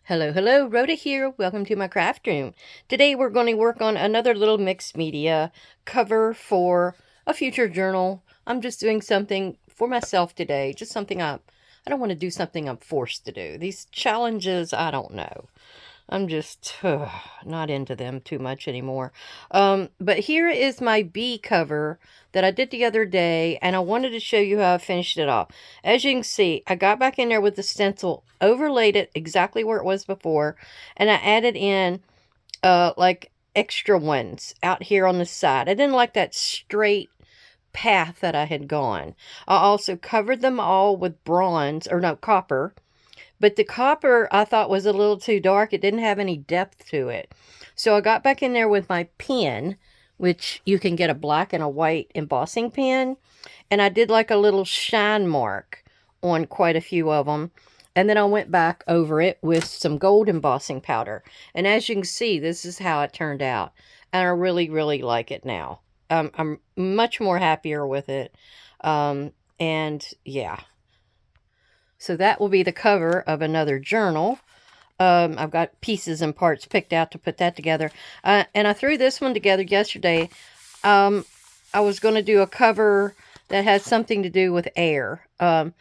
Hello, hello, Rhoda here. Welcome to my craft room. Today we're going to work on another little mixed media cover for a future journal. I'm just doing something for myself today, just something I don't want to do something I'm forced to do. These challenges, I don't know. I'm just not into them too much anymore. But here is my bee cover that I did the other day, and I wanted to show you how I finished it off. As you can see, I got back in there with the stencil, overlaid it exactly where it was before, and I added in like extra ones out here on the side. I didn't like that straight path that I had gone. I also covered them all with bronze, or no, copper, but the copper I thought was a little too dark. It didn't have any depth to it. So I got back in there with my pen, which you can get a black and a white embossing pen. And I did like a little shine mark on quite a few of them. And then I went back over it with some gold embossing powder. And as you can see, this is how it turned out. And I really, really like it now. I'm much more happier with it. And yeah. So that will be the cover of another journal. I've got pieces and parts picked out to put that together. And I threw this one together yesterday. I was going to do a cover that had something to do with air. I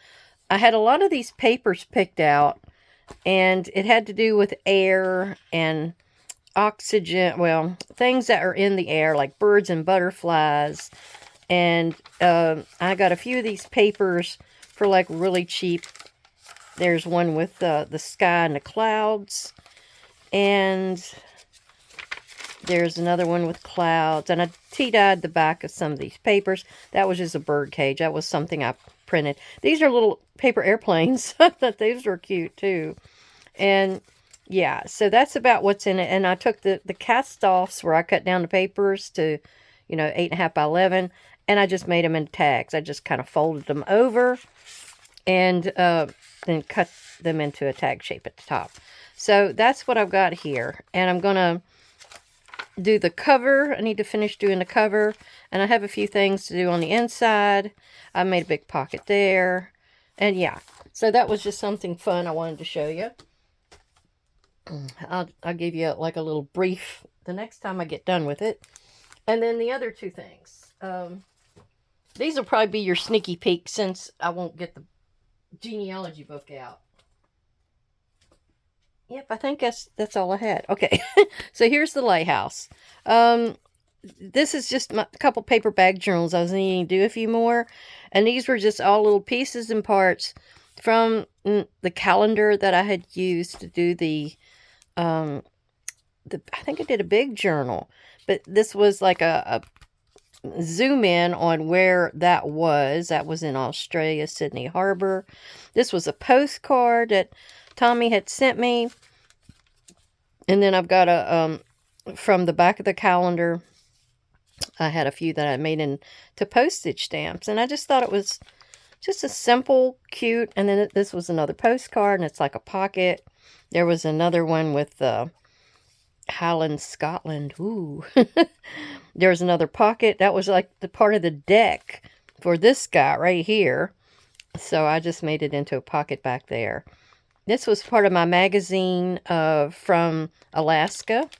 had a lot of these papers picked out, and it had to do with air and oxygen. Well, things that are in the air, like birds and butterflies. And I got a few of these papers for like really cheap. There's one with the sky and the clouds. And there's another one with clouds. And I tea-dyed the back of some of these papers. That was just a bird cage. That was something I printed. These are little paper airplanes. I thought these were cute too. And yeah, so that's about what's in it. And I took the cast-offs where I cut down the papers to, 8.5 by 11. And I just made them into tags. I just kind of folded them over and then cut them into a tag shape at the top. So that's what I've got here. And I'm going to do the cover. I need to finish doing the cover. And I have a few things to do on the inside. I made a big pocket there. And yeah, so that was just something fun I wanted to show you. I'll give you like a little brief the next time I get done with it. And then the other two things. These will probably be your sneaky peek since I won't get the genealogy book out. Yep, I think that's all I had. Okay, so here's the lighthouse. This is just a couple paper bag journals. I was needing to do a few more. And these were just all little pieces and parts from the calendar that I had used to do I think I did a big journal. But this was like a zoom in on where that was. That was in Australia, Sydney Harbor. This was a postcard that Tommy had sent me. And then I've got from the back of the calendar, I had a few that I made into postage stamps. And I just thought it was just a simple, cute. And then this was another postcard, and it's like a pocket. There was another one with Highland, Scotland. Ooh. There was another pocket. That was like the part of the deck for this guy right here. So I just made it into a pocket back there. This was part of my magazine from Alaska.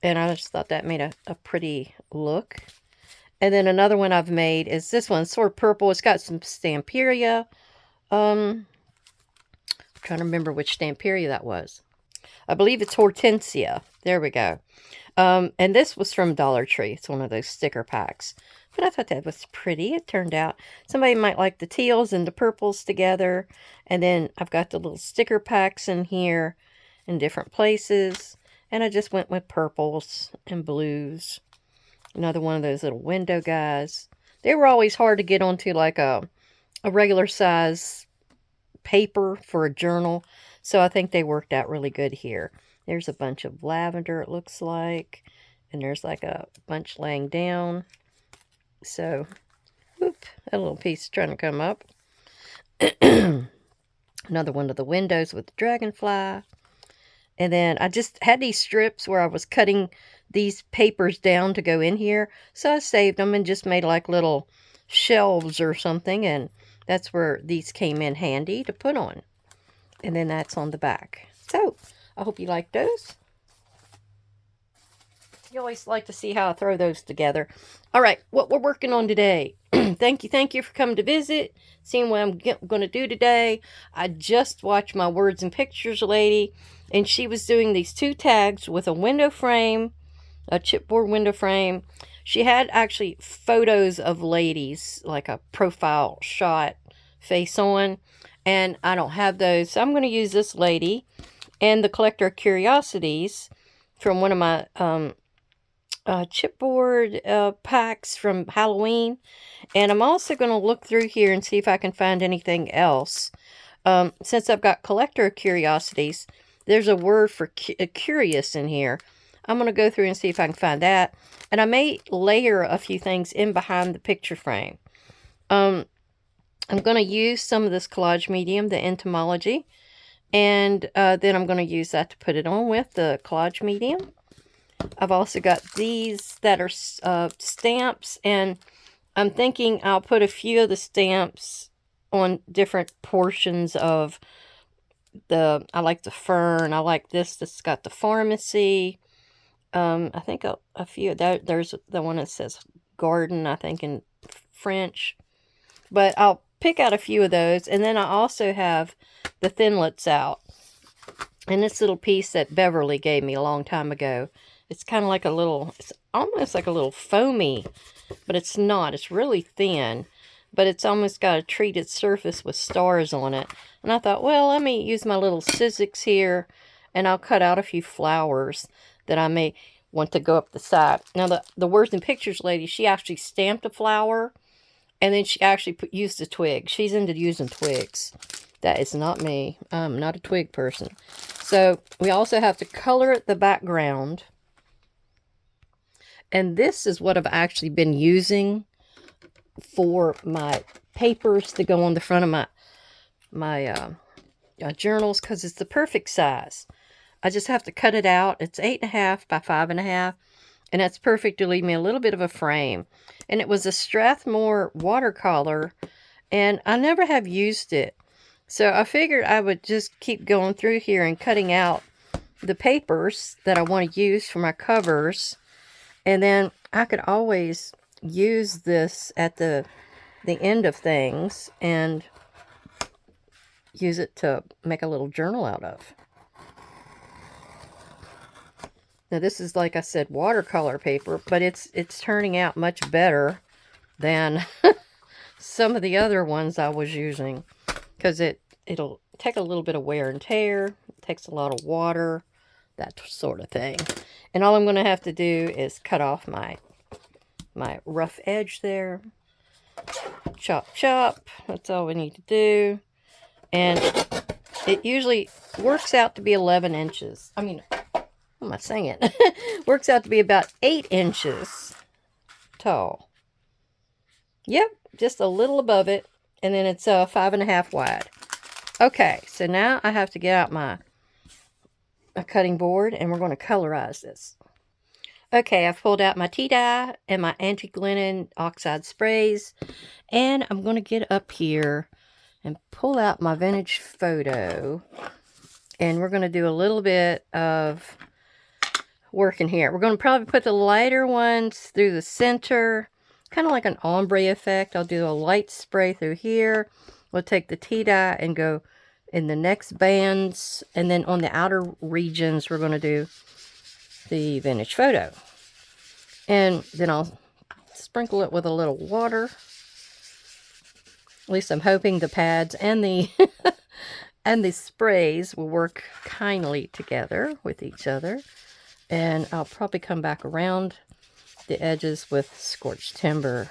And I just thought that made a pretty look. And then another one I've made is this one, sort of purple. It's got some Stamperia. I'm trying to remember which Stamperia that was. I believe it's Hortensia. There we go. And this was from Dollar Tree. It's one of those sticker packs. But I thought that was pretty. It turned out somebody might like the teals and the purples together. And then I've got the little sticker packs in here in different places. And I just went with purples and blues. Another one of those little window guys. They were always hard to get onto like a regular size paper for a journal. So I think they worked out really good here. There's a bunch of lavender, it looks like. And there's like a bunch laying down. So, whoop, that little piece is trying to come up. Another one of the windows with the dragonfly. And then I just had these strips where I was cutting these papers down to go in here. So I saved them and just made like little shelves or something. And that's where these came in handy to put on. And then that's on the back. So I hope you like those. You always like to see how I throw those together. All right, what we're working on today. Thank you for coming to visit, seeing what I'm going to do today. I just watched my Words and Pictures lady, and she was doing these 2 tags with a window frame, a chipboard window frame. She had actually photos of ladies, like a profile shot face on, and I don't have those. So I'm going to use this lady and the Collector of Curiosities from one of my chipboard packs from Halloween. And I'm also going to look through here and see if I can find anything else. Since I've got Collector of Curiosities, there's a word for curious in here. I'm going to go through and see if I can find that. And I may layer a few things in behind the picture frame. I'm going to use some of this collage medium, the entomology. And then I'm going to use that to put it on with the collage medium. I've also got these that are stamps, and I'm thinking I'll put a few of the stamps on different portions of I like the fern, I like this that's got the pharmacy. I think a few, there's the one that says garden, I think in French. But I'll pick out a few of those, and then I also have the thinlits out. And this little piece that Beverly gave me a long time ago. It's kind of like it's almost like a little foamy, but it's not. It's really thin, but it's almost got a treated surface with stars on it. And I thought, well, let me use my little Sizzix here, and I'll cut out a few flowers that I may want to go up the side. Now, the Words and Pictures lady, she actually stamped a flower, and then she actually used a twig. She's into using twigs. That is not me. I'm not a twig person. So, we also have to color the background. And this is what I've actually been using for my papers to go on the front of my journals, because it's the perfect size. I just have to cut it out. It's 8.5 by 5.5, and that's perfect to leave me a little bit of a frame. And it was a Strathmore watercolor, and I never have used it. So I figured I would just keep going through here and cutting out the papers that I want to use for my covers. And then I could always use this at the end of things and use it to make a little journal out of. Now this is, like I said, watercolor paper, but it's turning out much better than some of the other ones I was using, because it'll take a little bit of wear and tear. It takes a lot of water, that sort of thing. And all I'm going to have to do is cut off my rough edge there. Chop, chop. That's all we need to do. And it usually works out to be 11 inches. I mean, what am I saying? Works out to be about 8 inches tall. Yep, just a little above it. And then it's 5.5 wide. Okay, so now I have to get out my cutting board, and we're going to colorize this. Okay, I've pulled out my tea dye and my anti-glinen oxide sprays, and I'm going to get up here and pull out my vintage photo, and we're going to do a little bit of work in here. We're going to probably put the lighter ones through the center, kind of like an ombre effect. I'll do a light spray through here. We'll take the tea dye and go in the next bands, and then on the outer regions we're going to do the vintage photo. And then I'll sprinkle it with a little water. At least I'm hoping the pads and the and the sprays will work kindly together with each other. And I'll probably come back around the edges with scorched timber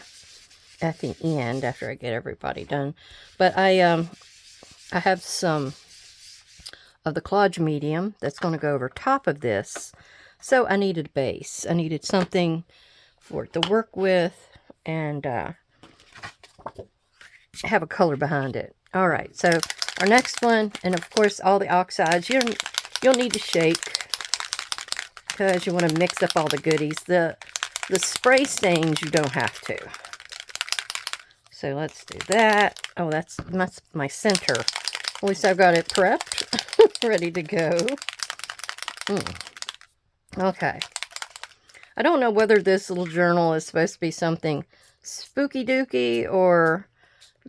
at the end after I get everybody done. But I have some of the collage medium that's going to go over top of this. So I needed a base. I needed something for it to work with and have a color behind it. All right, so our next one, and of course all the oxides, you'll need to shake because you want to mix up all the goodies. The spray stains, you don't have to. So let's do that. Oh, that's my center. At least I've got it prepped, ready to go. Okay. I don't know whether this little journal is supposed to be something spooky dooky or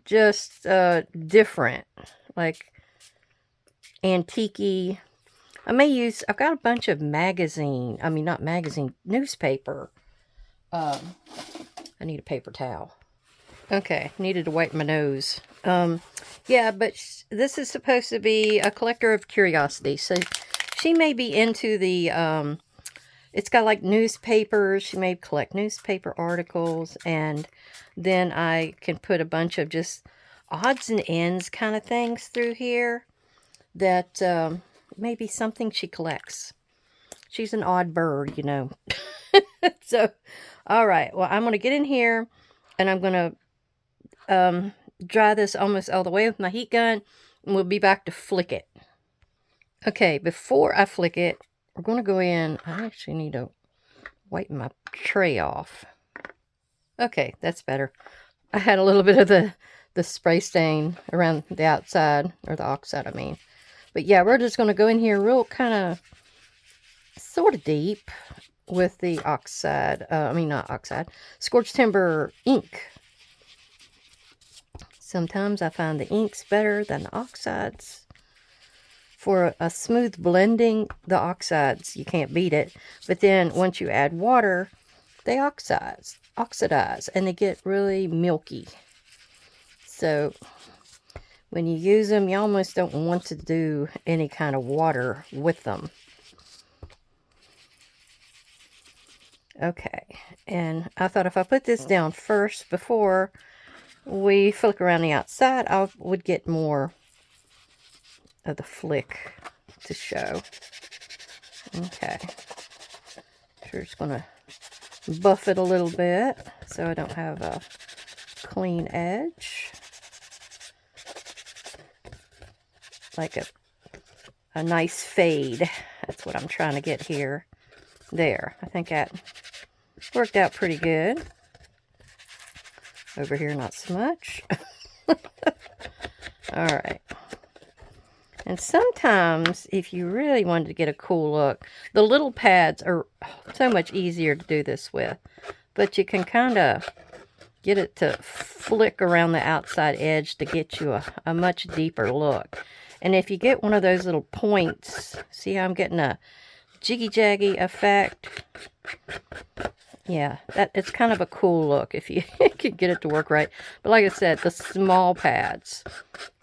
just different, like antique-y. I've got a bunch of newspaper. I need a paper towel. Okay, needed to wipe my nose. Yeah, but this is supposed to be a collector of curiosities. So she may be into the, it's got like newspapers. She may collect newspaper articles. And then I can put a bunch of just odds and ends kind of things through here that may be something she collects. She's an odd bird, you know. So, all right. Well, I'm going to get in here and I'm going to dry this almost all the way with my heat gun, and we'll be back to flick it. Okay, before I flick it, we're going to go in. I actually need to wipe my tray off. Okay, that's better. I had a little bit of the spray stain around the outside, or the oxide, I mean. But yeah, we're just going to go in here real kind of sort of deep with the oxide, not oxide, scorched timber ink. Sometimes I find the inks better than the oxides. For a smooth blending, the oxides, you can't beat it. But then once you add water, they oxidize, and they get really milky. So when you use them, you almost don't want to do any kind of water with them. Okay, and I thought if I put this down first before we flick around the outside, I would get more of the flick to show. Okay. So we're just going to buff it a little bit so I don't have a clean edge. Like a nice fade. That's what I'm trying to get here. There. I think that worked out pretty good. Over here, not so much. Alright. And sometimes, if you really wanted to get a cool look, the little pads are so much easier to do this with. But you can kind of get it to flick around the outside edge to get you a much deeper look. And if you get one of those little points, see how I'm getting a jiggy-jaggy effect? Yeah, it's kind of a cool look if you can get it to work right. But like I said, the small pads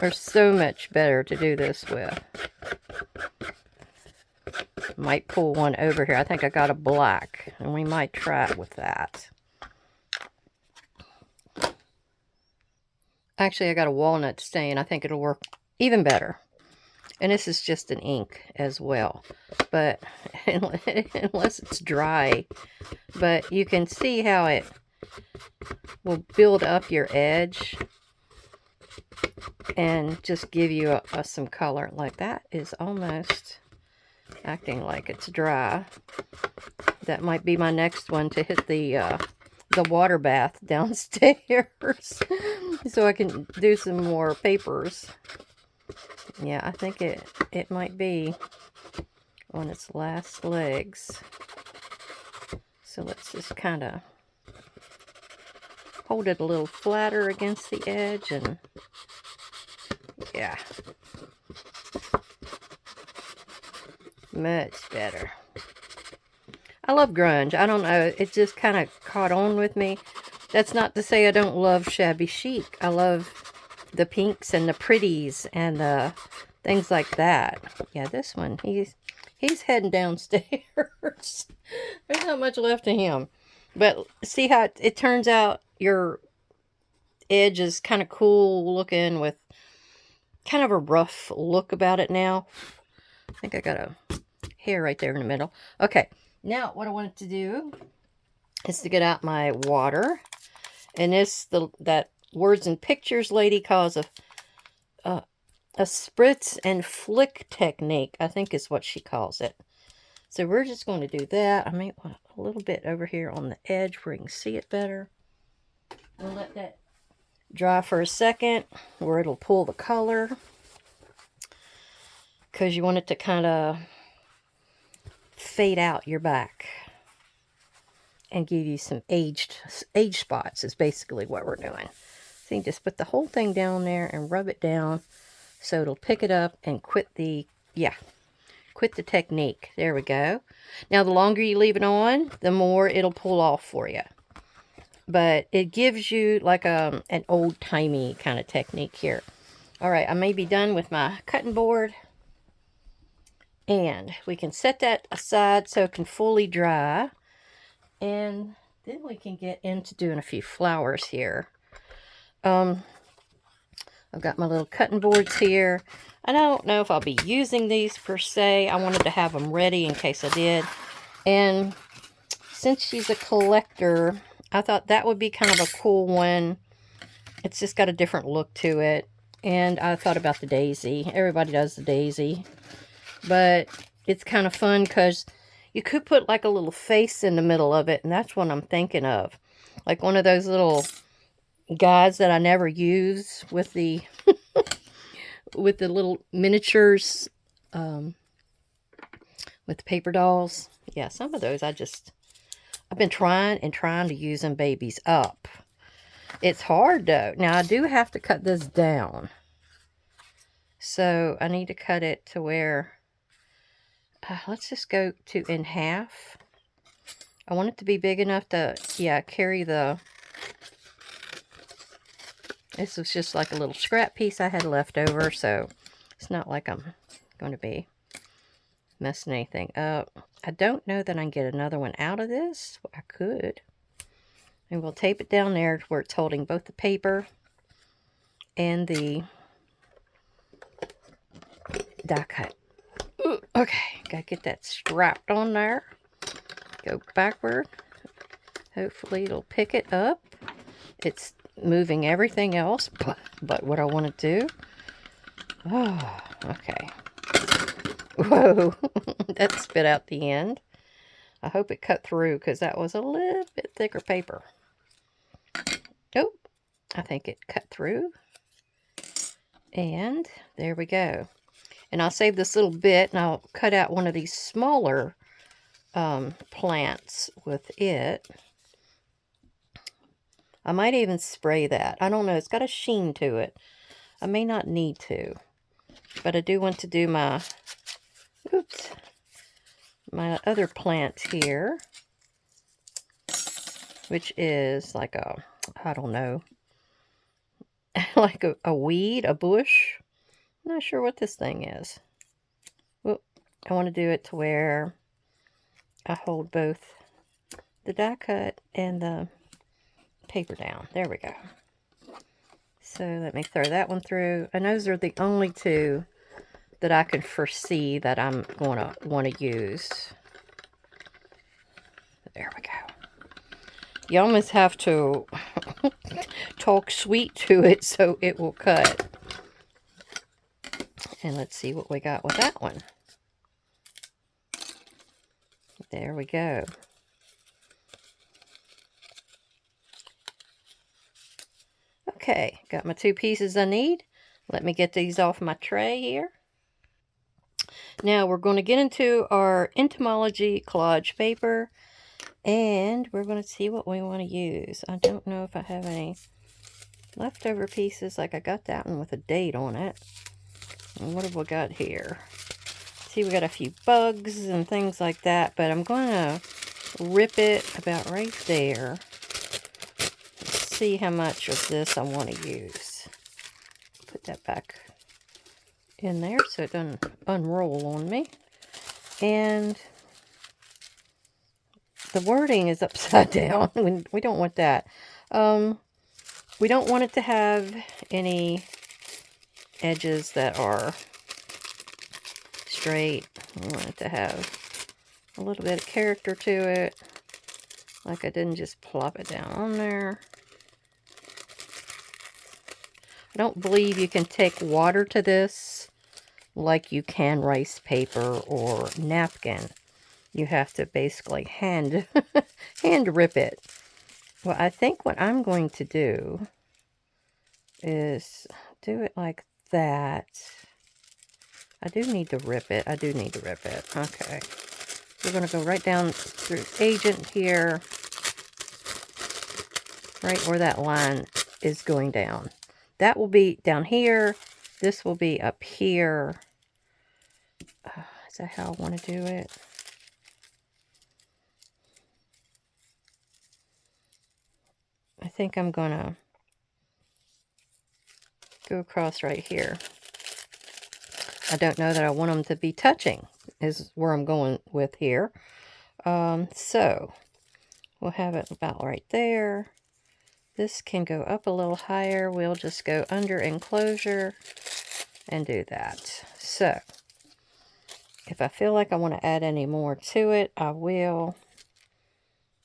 are so much better to do this with. Might pull one over here. I think I got a black, and we might try it with that. Actually, I got a walnut stain. I think it'll work even better. And this is just an ink as well, but unless it's dry. But you can see how it will build up your edge and just give you some color. Like that is almost acting like it's dry. That might be my next one to hit the water bath downstairs so I can do some more papers. Yeah, I think it might be on its last legs. So let's just kind of hold it a little flatter against the edge, and yeah, much better. I love grunge. I don't know, it just kind of caught on with me. That's not to say I don't love shabby chic. I love the pinks and the pretties and the things like that. Yeah, this one, he's heading downstairs. There's not much left of him. But see how it turns out your edge is kind of cool looking with kind of a rough look about it now. I think I got a hair right there in the middle. Okay, now what I wanted to do is to get out my water. And that Words and Pictures lady calls a spritz and flick technique, I think is what she calls it. So we're just going to do that. I may want a little bit over here on the edge where you can see it better. We'll let that dry for a second where it'll pull the color, because you want it to kind of fade out your back and give you some age spots is basically what we're doing. See, just put the whole thing down there and rub it down so it'll pick it up and quit the technique. There we go. Now, the longer you leave it on, the more it'll pull off for you. But it gives you like an old-timey kind of technique here. All right, I may be done with my cutting board. And we can set that aside so it can fully dry. And then we can get into doing a few flowers here. I've got my little cutting boards here. I don't know if I'll be using these per se. I wanted to have them ready in case I did. And since she's a collector, I thought that would be kind of a cool one. It's just got a different look to it. And I thought about the daisy. Everybody does the daisy. But it's kind of fun because you could put like a little face in the middle of it. And that's what I'm thinking of. Like one of those little guides that I never use with the with the little miniatures with the paper dolls. Yeah, some of those I've been trying to use them babies up. It's hard though. Now I do have to cut this down. So I need to cut it to where, let's just go to in half. I want it to be big enough to, carry the, this was just like a little scrap piece I had left over, so it's not like I'm going to be messing anything up. I don't know that I can get another one out of this. I could. And we'll tape it down there to where it's holding both the paper and the die cut. Ooh, okay, gotta get that strapped on there. Go backward. Hopefully it'll pick it up. It's moving everything else but what I want to do. Oh, okay. Whoa, that spit out the end. I hope it cut through because that was a little bit thicker paper. Oh, I think it cut through. And there we go. And I'll save this little bit and I'll cut out one of these smaller plants with it. I might even spray that. I don't know. It's got a sheen to it. I may not need to. But I do want to do my, my other plant here. Which is like a, I don't know, like a weed, a bush. I'm not sure what this thing is. Well, I want to do it to where I hold both the die cut and the paper down. There we go. So let me throw that one through. And those are the only two that I can foresee that I'm going to want to use. There we go. You almost have to talk sweet to it so it will cut. And let's see what we got with that one. There we go. Okay, got my two pieces I need. Let me get these off my tray here. Now we're going to get into our entomology collage paper. And we're going to see what we want to use. I don't know if I have any leftover pieces. Like I got that one with a date on it. And what have we got here? See, we got a few bugs and things like that. But I'm going to rip it about right there. Let's see how much of this I want to use. Put that back in there so it doesn't unroll on me. And the wording is upside down. We don't want that. We don't want it to have any edges that are straight. We want it to have a little bit of character to it. Like I didn't just plop it down on there. I don't believe you can take water to this like you can rice paper or napkin. You have to basically hand rip it. Well, I think what I'm going to do is do it like that. I do need to rip it. Okay. We're going to go right down through agent here, right where that line is going down. That will be down here. This will be up here. Is that how I want to do it? I think I'm going to go across right here. I don't know that I want them to be touching, is where I'm going with here. So we'll have it about right there. This can go up a little higher. We'll just go under enclosure and do that. So if I feel like I want to add any more to it, I will.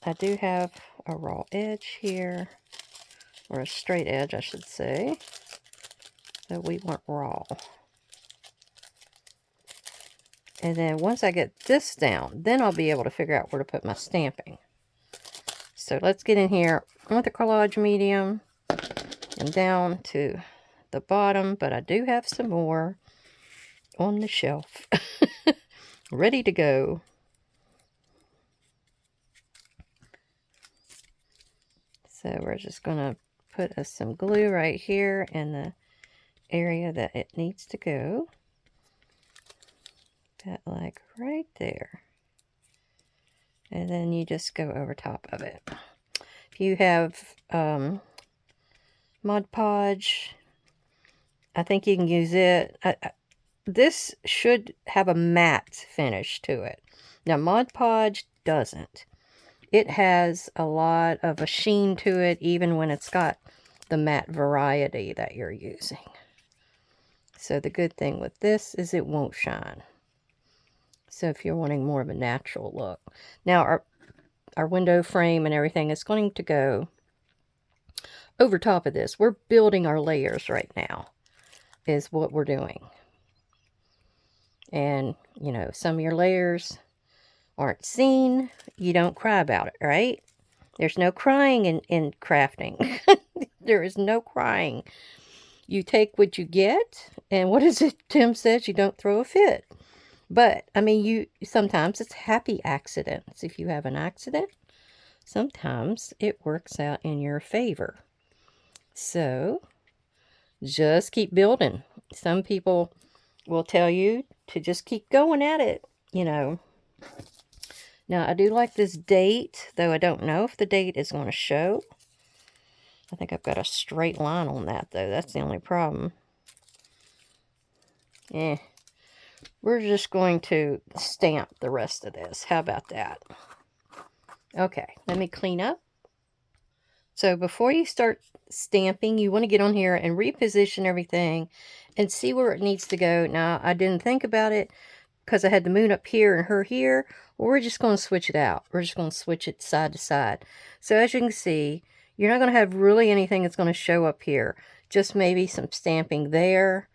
I do have a raw edge here, or a straight edge, I should say. So we want raw. And then once I get this down, then I'll be able to figure out where to put my stamping. So let's get in here with the collage medium and down to the bottom, but I do have some more on the shelf ready to go. So we're just going to put some glue right here in the area that it needs to go. That like right there. And then you just go over top of it. If you have Mod Podge, I think you can use it. This should have a matte finish to it. Now, Mod Podge doesn't. It has a lot of a sheen to it, even when it's got the matte variety that you're using. So the good thing with this is it won't shine. So if you're wanting more of a natural look. Now, our window frame and everything is going to go over top of this. We're building our layers right now, is what we're doing. And, you know, some of your layers aren't seen. You don't cry about it, right? There's no crying in crafting. There is no crying. You take what you get, and what is it Tim says? You don't throw a fit. But, I mean, sometimes it's happy accidents. If you have an accident, sometimes it works out in your favor. So, just keep building. Some people will tell you to just keep going at it, you know. Now, I do like this date, though I don't know if the date is going to show. I think I've got a straight line on that, though. That's the only problem. We're just going to stamp the rest of this. How about that? Okay, let me clean up. So before you start stamping, you want to get on here and reposition everything and see where it needs to go. Now, I didn't think about it because I had the moon up here and her here. Well, we're just going to switch it out. We're just going to switch it side to side. So as you can see, you're not going to have really anything that's going to show up here. Just maybe some stamping there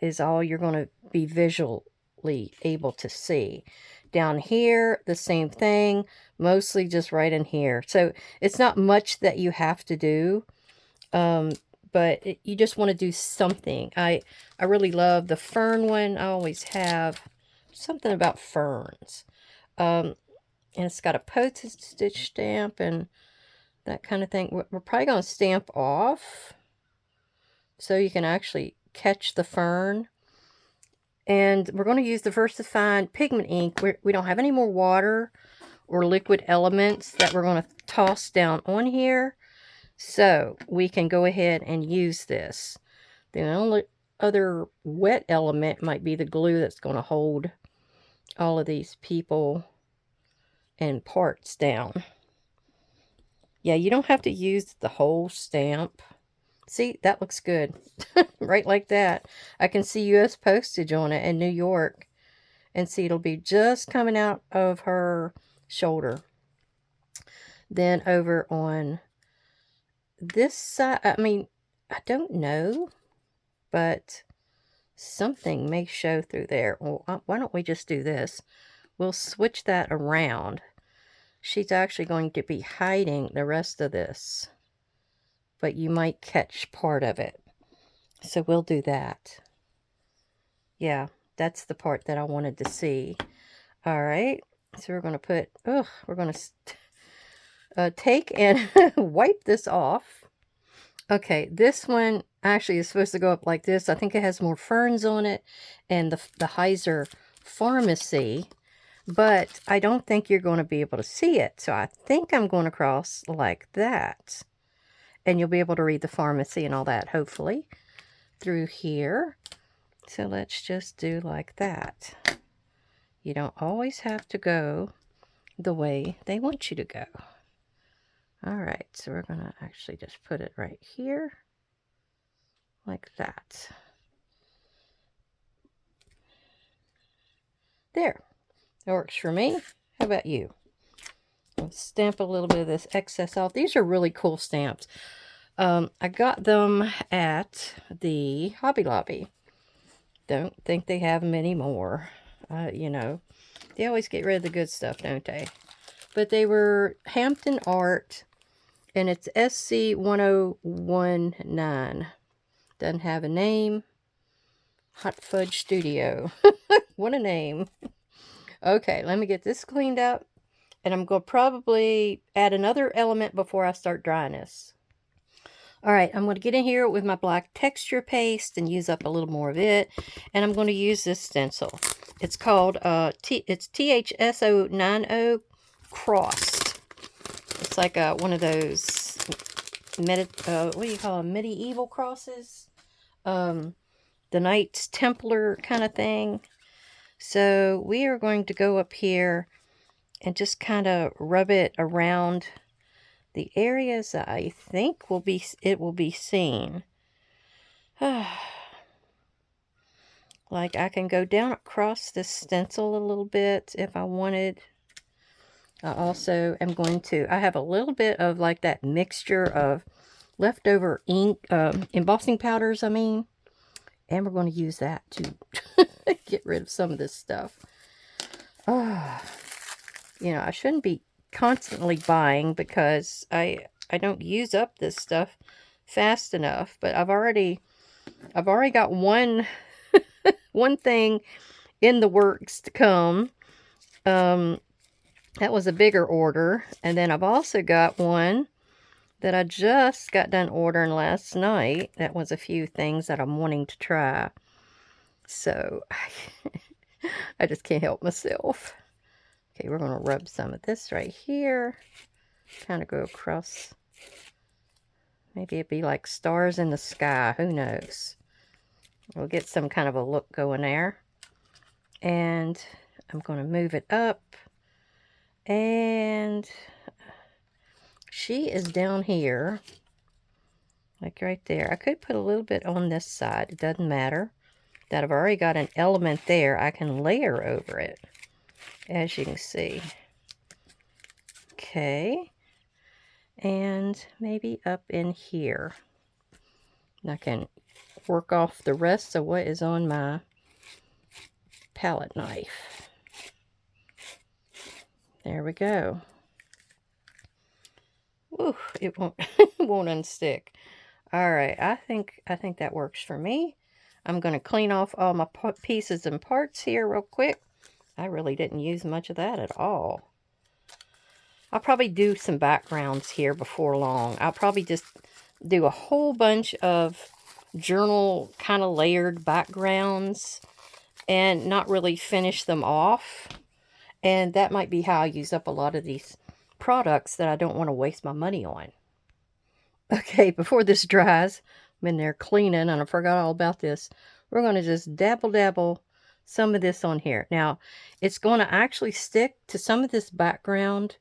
is all you're going to be visually able to see. Down here, the same thing, mostly just right in here. So it's not much that you have to do, but you just want to do something. I really love the fern one. I always have something about ferns. And it's got a postage stitch stamp and that kind of thing. We're probably going to stamp off so you can actually catch the fern. And we're going to use the VersaFine pigment ink. We don't have any more water or liquid elements that we're going to toss down on here. So we can go ahead and use this. The only other wet element might be the glue that's going to hold all of these people and parts down. Yeah, you don't have to use the whole stamp. See, that looks good. Right like that. I can see U.S. postage on it in New York. And see, it'll be just coming out of her shoulder. Then over on this side, I mean, I don't know, but something may show through there. Well, why don't we just do this? We'll switch that around. She's actually going to be hiding the rest of this, but you might catch part of it. So we'll do that. Yeah, that's the part that I wanted to see. All right. So we're going to put, we're going to take and wipe this off. Okay, this one actually is supposed to go up like this. I think it has more ferns on it and the Heiser Pharmacy, but I don't think you're going to be able to see it. So I think I'm going across like that. And you'll be able to read the pharmacy and all that, hopefully, through here. So let's just do like that. You don't always have to go the way they want you to go. All right, so we're going to actually just put it right here, like that. There, that works for me. How about you? I'll stamp a little bit of this excess off. These are really cool stamps. I got them at the Hobby Lobby. Don't think they have them anymore. You know, they always get rid of the good stuff, don't they? But they were Hampton Art, and it's SC1019. Doesn't have a name. Hot Fudge Studio. What a name. Okay, let me get this cleaned up. And I'm going to probably add another element before I start drying this. Alright, I'm going to get in here with my black texture paste and use up a little more of it. And I'm going to use this stencil. It's called, it's THSO90 Crossed. It's like one of those, what do you call them, medieval crosses? The Knights Templar kind of thing. So we are going to go up here and just kind of rub it around the areas that I think it will be seen. Like I can go down across this stencil a little bit if I wanted. I also am going to, I have a little bit of like that mixture of leftover ink, embossing powders, I mean. And we're going to use that to get rid of some of this stuff. You know, I shouldn't be constantly buying because I don't use up this stuff fast enough. But I've already got one thing in the works to come. That was a bigger order, and then I've also got one that I just got done ordering last night. That was a few things that I'm wanting to try. So I just can't help myself. Okay, we're going to rub some of this right here. Kind of go across. Maybe it'd be like stars in the sky. Who knows? We'll get some kind of a look going there. And I'm going to move it up. And she is down here. Like right there. I could put a little bit on this side. It doesn't matter. That I've already got an element there. I can layer over it. As you can see. Okay. And maybe up in here. And I can work off the rest of what is on my palette knife. There we go. Ooh, it won't won't unstick. All right, I think that works for me. I'm going to clean off all my pieces and parts here real quick. I really didn't use much of that at all. I'll probably do some backgrounds here before long. I'll probably just do a whole bunch of journal kind of layered backgrounds and not really finish them off. And that might be how I use up a lot of these products that I don't want to waste my money on. Okay, before this dries, I'm in there cleaning and I forgot all about this. We're going to just dabble some of this on here. Now, it's going to actually stick to some of this background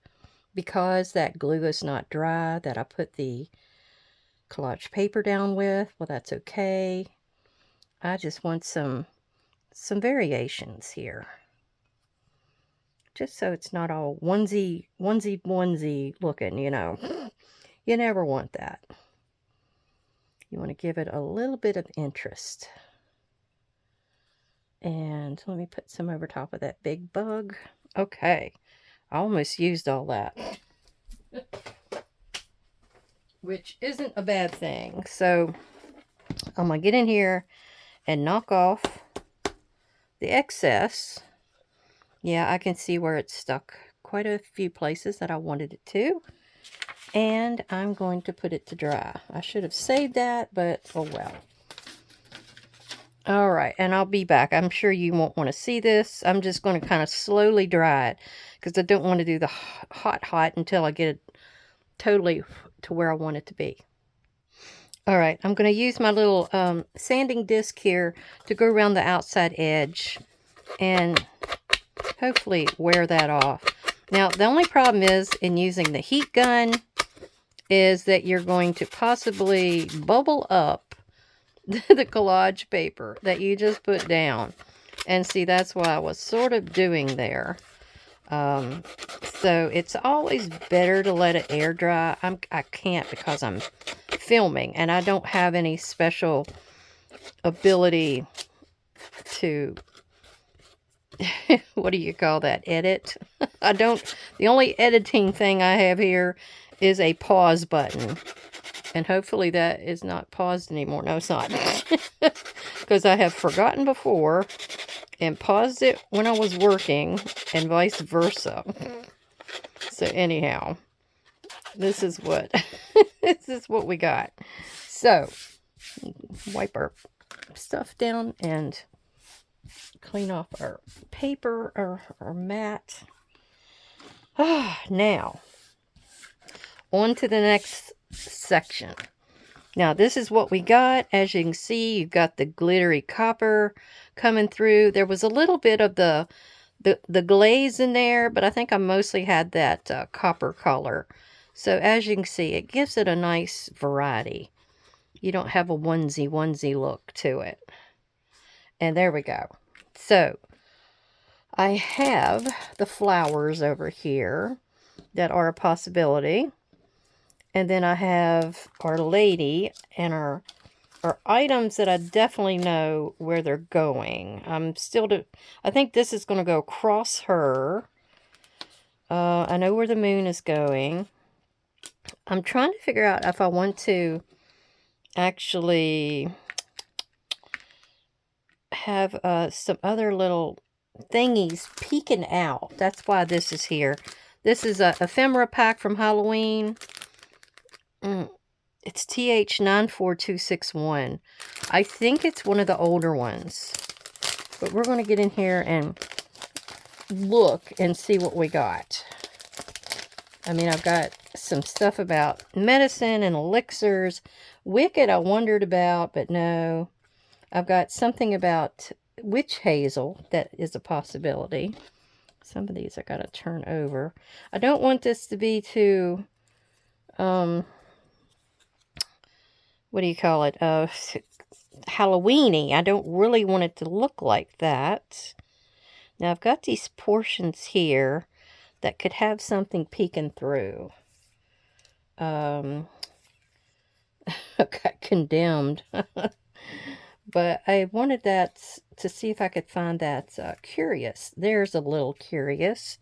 because that glue is not dry that I put the collage paper down with. Well, that's okay. I just want some variations here. Just so it's not all onesie looking, you know. You never want that. You want to give it a little bit of interest. And let me put some over top of that big bug. Okay. I almost used all that. Which isn't a bad thing. So, I'm going to get in here and knock off the excess. Yeah, I can see where it's stuck quite a few places that I wanted it to. And I'm going to put it to dry. I should have saved that, but oh well. All right, and I'll be back. I'm sure you won't want to see this. I'm just going to kind of slowly dry it because I don't want to do the hot until I get it totally to where I want it to be. All right, I'm going to use my little sanding disc here to go around the outside edge and hopefully wear that off. Now, the only problem is in using the heat gun is that you're going to possibly bubble up the collage paper that you just put down. And see, that's what I was sort of doing there. So it's always better to let it air dry. I can't because I'm filming and I don't have any special ability to what do you call that? Edit? I don't. The only editing thing I have here is a pause button. And hopefully that is not paused anymore. No, it's not. Because I have forgotten before and paused it when I was working and vice versa. So anyhow, this is what this is what we got. So wipe our stuff down and clean off our paper or our mat. Now, on to the next section. Now, this is what we got. As you can see, you've got the glittery copper coming through. There was a little bit of the glaze in there, but I think I mostly had that copper color. So as you can see, it gives it a nice variety. You don't have a onesie look to it. And there we go. So, I have the flowers over here that are a possibility. And then I have our lady and our items that I definitely know where they're going. I think this is going to go across her. I know where the moon is going. I'm trying to figure out if I want to actually have some other little thingies peeking out. That's why this is here. This is a ephemera pack from Halloween. It's TH94261. I think it's one of the older ones. But we're going to get in here and look and see what we got. I mean, I've got some stuff about medicine and elixirs. Wicked I wondered about, but no. I've got something about witch hazel that is a possibility. Some of these I got to turn over. I don't want this to be too, what do you call it? Halloween-y. I don't really want it to look like that. Now I've got these portions here that could have something peeking through. I got condemned. But I wanted that to see if I could find that curious. There's a little curious.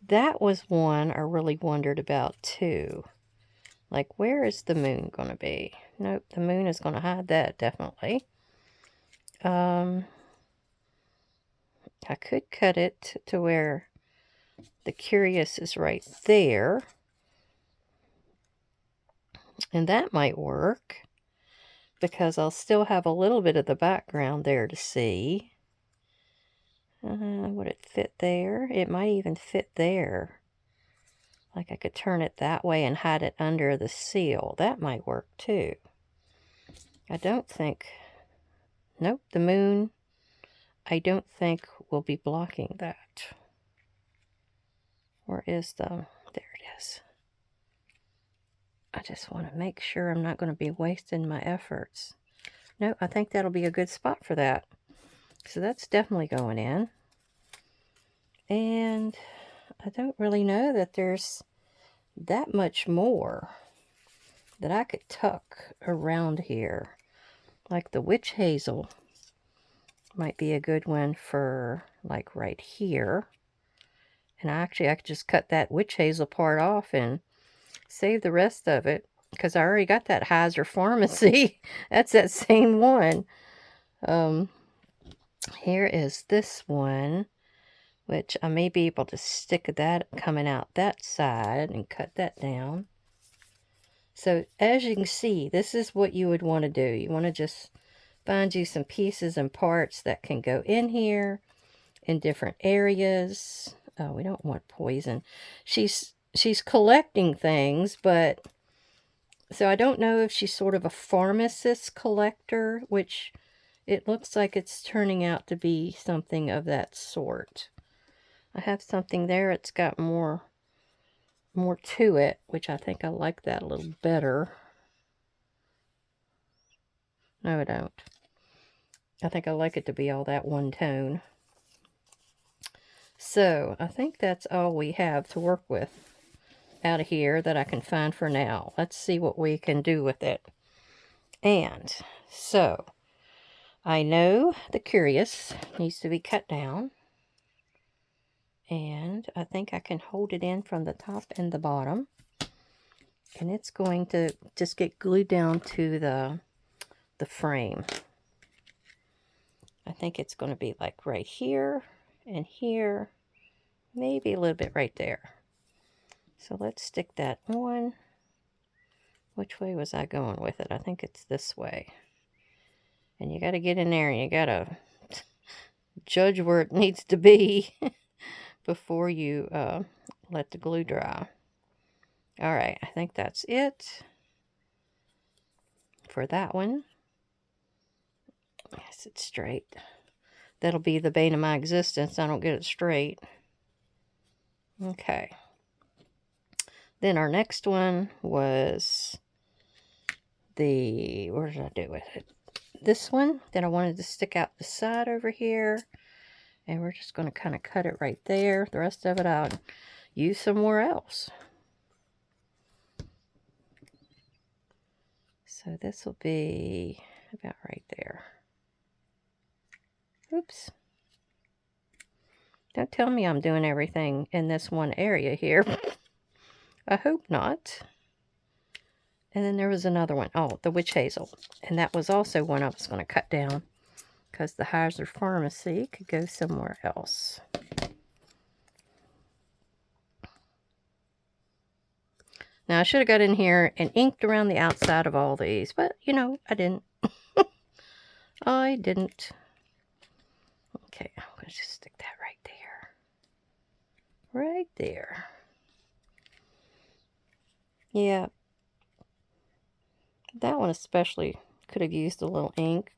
That was one I really wondered about too. Like, where is the moon going to be? Nope, the moon is going to hide that, definitely. I could cut it to where the curious is right there. And that might work. Because I'll still have a little bit of the background there to see. Would it fit there? It might even fit there. Like I could turn it that way and hide it under the seal. That might work too. I don't think... Nope, the moon, I don't think will be blocking that. Where is the... There it is. I just want to make sure I'm not going to be wasting my efforts. No, I think that'll be a good spot for that. So that's definitely going in. And I don't really know that there's that much more that I could tuck around here. Like the witch hazel might be a good one for like right here. And I could just cut that witch hazel part off and save the rest of it, because I already got that Heiser Pharmacy. That's that same one. Here is this one which I may be able to stick that coming out that side and cut that down. So as you can see, this is what you would want to do. You want to just find you some pieces and parts that can go in here in different areas. Oh, we don't want poison. She's collecting things, but so I don't know if she's sort of a pharmacist collector, which it looks like it's turning out to be something of that sort. I have something there. It's got more to it, which I think I like that a little better. No, I don't. I think I like it to be all that one tone. So I think that's all we have to work with out of here that I can find for now. Let's see what we can do with it. And so I know the curious needs to be cut down. And I think I can hold it in from the top and the bottom. And it's going to just get glued down to the frame. I think it's going to be like right here and here, maybe a little bit right there. So let's stick that on. Which way was I going with it? I think it's this way. And you got to get in there and you got to judge where it needs to be before you let the glue dry. All right, I think that's it for that one. Yes, it's straight. That'll be the bane of my existence. I don't get it straight. Okay. Then our next one was where did I do with it? This one that I wanted to stick out the side over here. And we're just going to kind of cut it right there. The rest of it I'll use somewhere else. So this will be about right there. Oops. Don't tell me I'm doing everything in this one area here. I hope not. And then there was another one. Oh, the witch hazel. And that was also one I was going to cut down, because the Heiser Pharmacy could go somewhere else. Now, I should have got in here and inked around the outside of all these, but, you know, I didn't. I didn't. Okay, I'm going to just stick that right there. Right there. Yeah. That one especially could have used a little ink.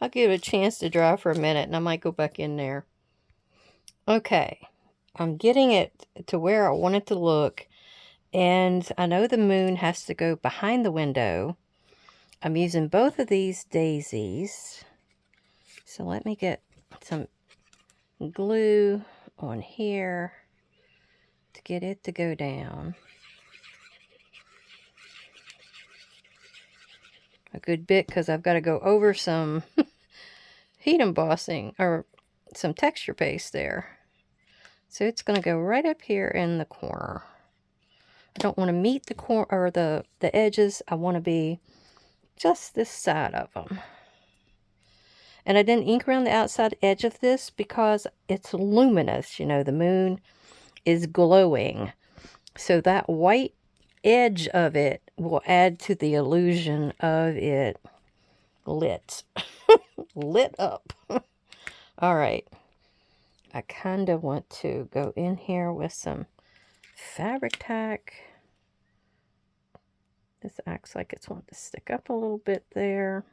I'll give it a chance to dry for a minute, and I might go back in there. Okay. I'm getting it to where I want it to look. And I know the moon has to go behind the window. I'm using both of these daisies. So let me get some glue on here to get it to go down. A good bit, because I've got to go over some heat embossing or some texture paste there. So it's going to go right up here in the corner. I don't want to meet the corner or the edges. I want to be just this side of them. And I didn't ink around the outside edge of this because it's luminous. You know, the moon is glowing. So that white edge of it will add to the illusion of it lit. Lit up. All right. I kind of want to go in here with some fabric tack. This acts like it's wanting to stick up a little bit there.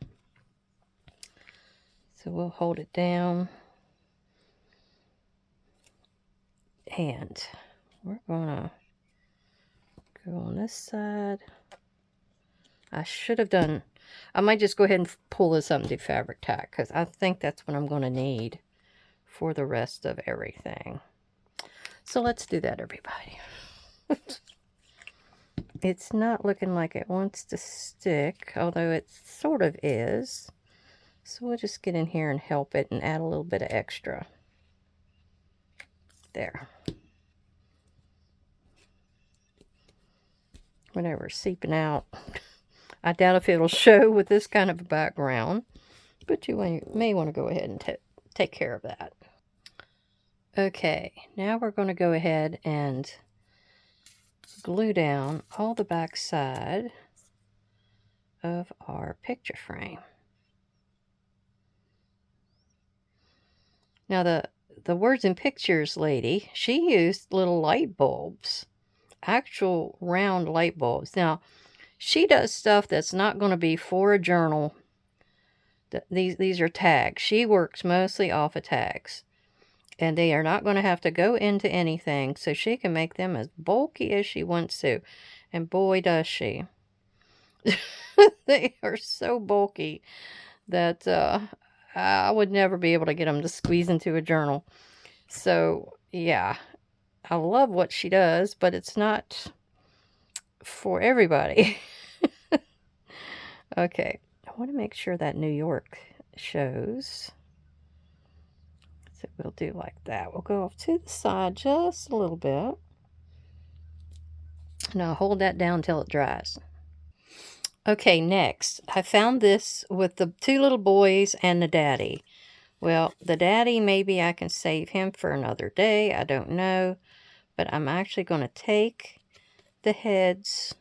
So we'll hold it down. And we're going to go on this side. I should have done, I might just go ahead and pull this up and do fabric tack, because I think that's what I'm going to need for the rest of everything. So let's do that, everybody. It's not looking like it wants to stick, although it sort of is. So we'll just get in here and help it and add a little bit of extra. There. Whatever, seeping out. I doubt if it'll show with this kind of a background, but you may want to go ahead and take care of that. Okay, now we're going to go ahead and glue down all the back side of our picture frame. Now the words and pictures lady, she used little light bulbs, actual round light bulbs. Now, she does stuff that's not going to be for a journal. These are tags. She works mostly off of tags. And they are not going to have to go into anything, so she can make them as bulky as she wants to. And boy, does she. They are so bulky that I would never be able to get them to squeeze into a journal. So, yeah, I love what she does, but it's not for everybody. Okay, I want to make sure that New York shows. So we'll do like that. We'll go off to the side just a little bit. And I'll hold that down till it dries. Okay, next, I found this with the two little boys and the daddy. Well, the daddy, maybe I can save him for another day. I don't know. But I'm actually going to take the heads.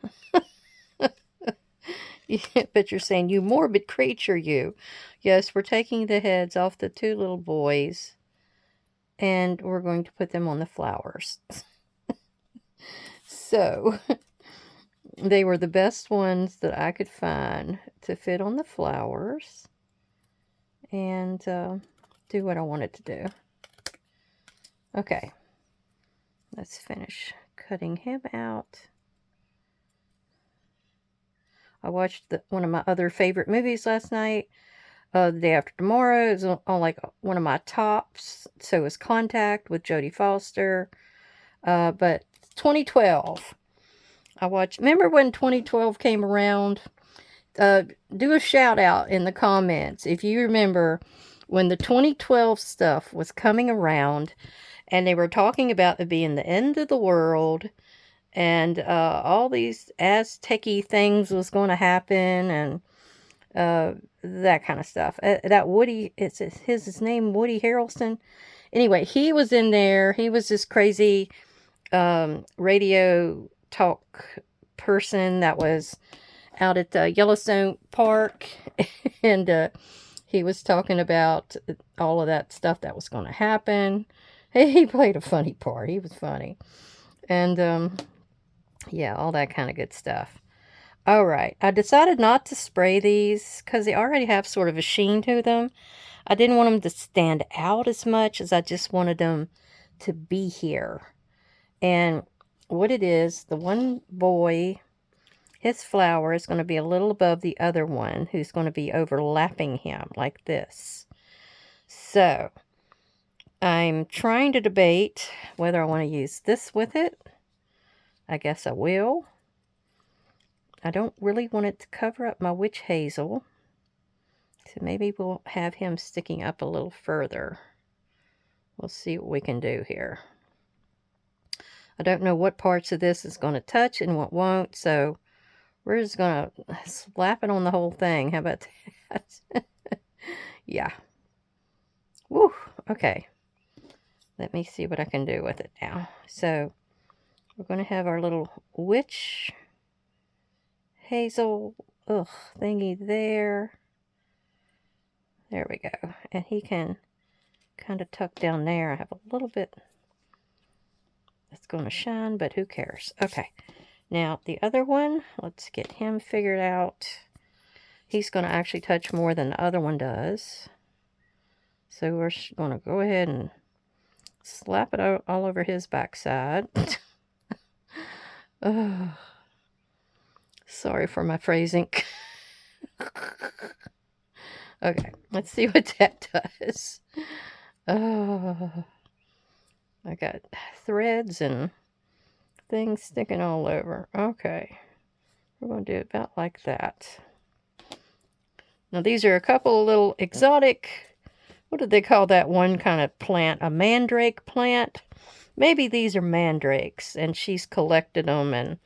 But you're saying, you morbid creature, you. Yes, we're taking the heads off the two little boys. And we're going to put them on the flowers. So, they were the best ones that I could find to fit on the flowers. And do what I wanted to do. Okay. Let's finish cutting him out. I watched one of my other favorite movies last night. The Day After Tomorrow is on like one of my tops. So is Contact with Jodie Foster. But 2012. I watched. Remember when 2012 came around? Do a shout out in the comments if you remember when the 2012 stuff was coming around and they were talking about it being the end of the world. And all these Aztec-y things was going to happen, and that kind of stuff. That Woody, it's his name, Woody Harrelson. Anyway, he was in there. He was this crazy radio talk person that was out at Yellowstone Park, and he was talking about all of that stuff that was going to happen. He played a funny part. He was funny. And yeah, all that kind of good stuff. All right. I decided not to spray these because they already have sort of a sheen to them. I didn't want them to stand out as much as I just wanted them to be here. And what it is, the one boy, his flower is going to be a little above the other one who's going to be overlapping him like this. So, I'm trying to debate whether I want to use this with it. I guess I will. I don't really want it to cover up my witch hazel. So maybe we'll have him sticking up a little further. We'll see what we can do here. I don't know what parts of this is going to touch and what won't. So we're just going to slap it on the whole thing. How about that? Yeah. Woo. Okay. Let me see what I can do with it now. So we're going to have our little witch hazel thingy there. There we go. And he can kind of tuck down there. I have a little bit that's going to shine, but who cares? Okay. Now, the other one, let's get him figured out. He's going to actually touch more than the other one does. So we're going to go ahead and slap it all over his backside. Oh, sorry for my phrasing. Okay, let's see what that does. Oh, I got threads and things sticking all over. Okay, we're going to do it about like that. Now, these are a couple of little exotic, what do they call that one kind of plant? A mandrake plant? Maybe these are mandrakes, and she's collected them and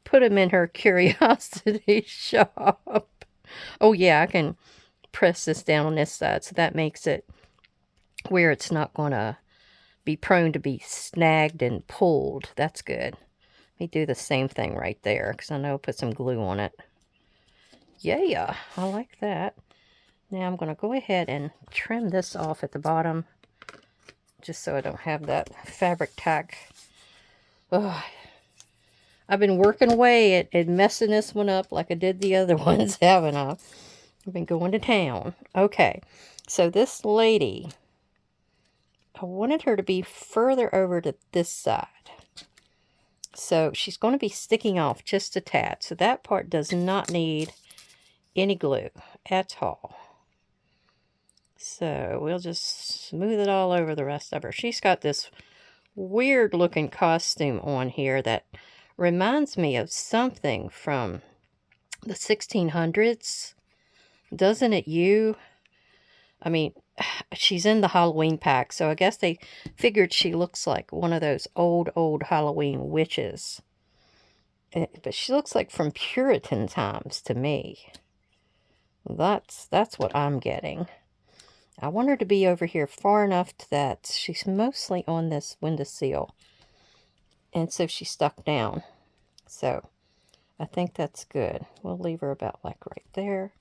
put them in her curiosity shop. Oh, yeah, I can press this down on this side, so that makes it where it's not going to be prone to be snagged and pulled. That's good. Let me do the same thing right there, because I know I'll put some glue on it. Yeah, I like that. Now I'm going to go ahead and trim this off at the bottom, just so I don't have that fabric tack. Ugh. I've been working away at messing this one up like I did the other ones, haven't I? I've been going to town. Okay, so this lady, I wanted her to be further over to this side. So she's going to be sticking off just a tad. So that part does not need any glue at all. So we'll just smooth it all over the rest of her. She's got this weird looking costume on here that reminds me of something from the 1600s. Doesn't it you? I mean, she's in the Halloween pack, so I guess they figured she looks like one of those old Halloween witches. But she looks like from Puritan times to me. That's what I'm getting. I want her to be over here far enough that she's mostly on this windowsill. And so she's stuck down. So I think that's good. We'll leave her about like right there.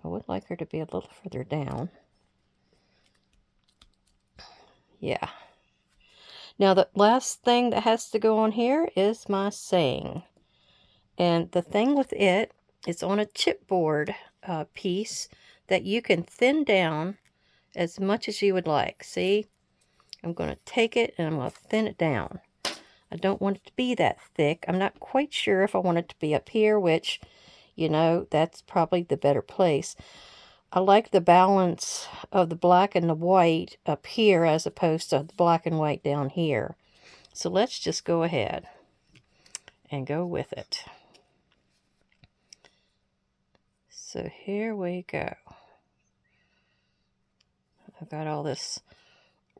I would like her to be a little further down. Yeah. Now the last thing that has to go on here is my saying. And the thing with it, it's on a chipboard piece that you can thin down as much as you would like. See? I'm going to take it and I'm going to thin it down. I don't want it to be that thick. I'm not quite sure if I want it to be up here, which, you know, that's probably the better place. I like the balance of the black and the white up here as opposed to the black and white down here. So let's just go ahead and go with it. So here we go. I've got all this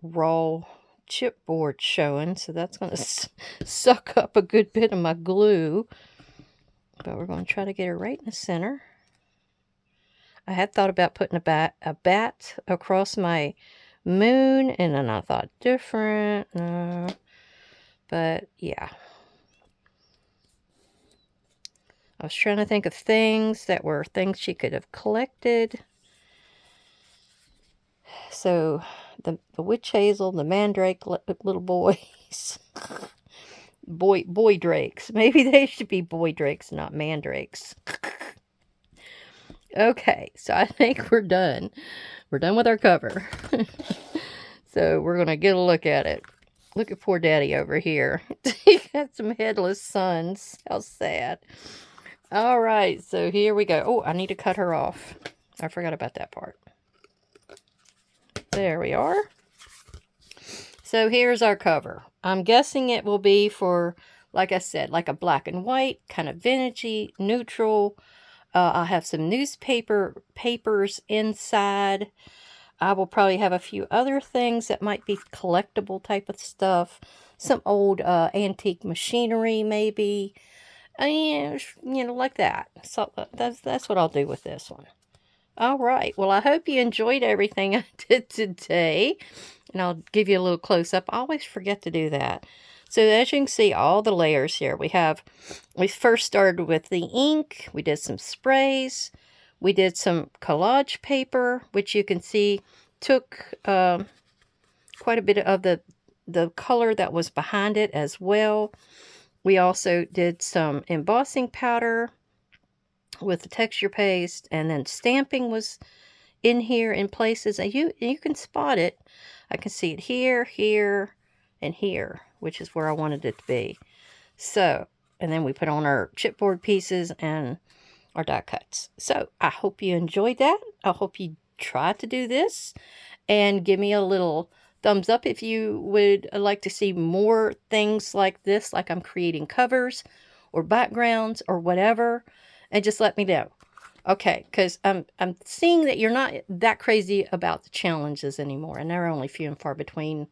raw chipboard showing, so that's going to suck up a good bit of my glue. But we're going to try to get her right in the center. I had thought about putting a bat across my moon, and then I thought different. But yeah. I was trying to think of things that were things she could have collected. So the witch hazel, the mandrake little boys, boy drakes. Maybe they should be boy drakes, not mandrakes. Okay, so I think we're done. We're done with our cover. So we're going to get a look at it. Look at poor daddy over here. He got some headless sons. How sad. All right, so here we go. Oh, I need to cut her off. I forgot about that part. There we are. So here's our cover. I'm guessing it will be for, like I said, like a black and white, kind of vintagey, neutral. I'll have some papers inside. I will probably have a few other things that might be collectible type of stuff. Some old antique machinery, maybe. You know, like that. So that's what I'll do with this one. All right. Well, I hope you enjoyed everything I did today. And I'll give you a little close-up. I always forget to do that. So as you can see, all the layers here. We first started with the ink. We did some sprays. We did some collage paper, which you can see took quite a bit of the color that was behind it as well. We also did some embossing powder with the texture paste, and then stamping was in here in places. And you can spot it. I can see it here, here, and here, which is where I wanted it to be. So, and then we put on our chipboard pieces and our die cuts. So, I hope you enjoyed that. I hope you try to do this and give me a little thumbs up if you would like to see more things like this, like I'm creating covers or backgrounds or whatever, and just let me know. Okay, because I'm seeing that you're not that crazy about the challenges anymore, and they're only few and far between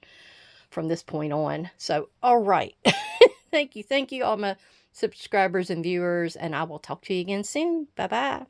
from this point on. So, all right. Thank you, all my subscribers and viewers, and I will talk to you again soon. Bye-bye.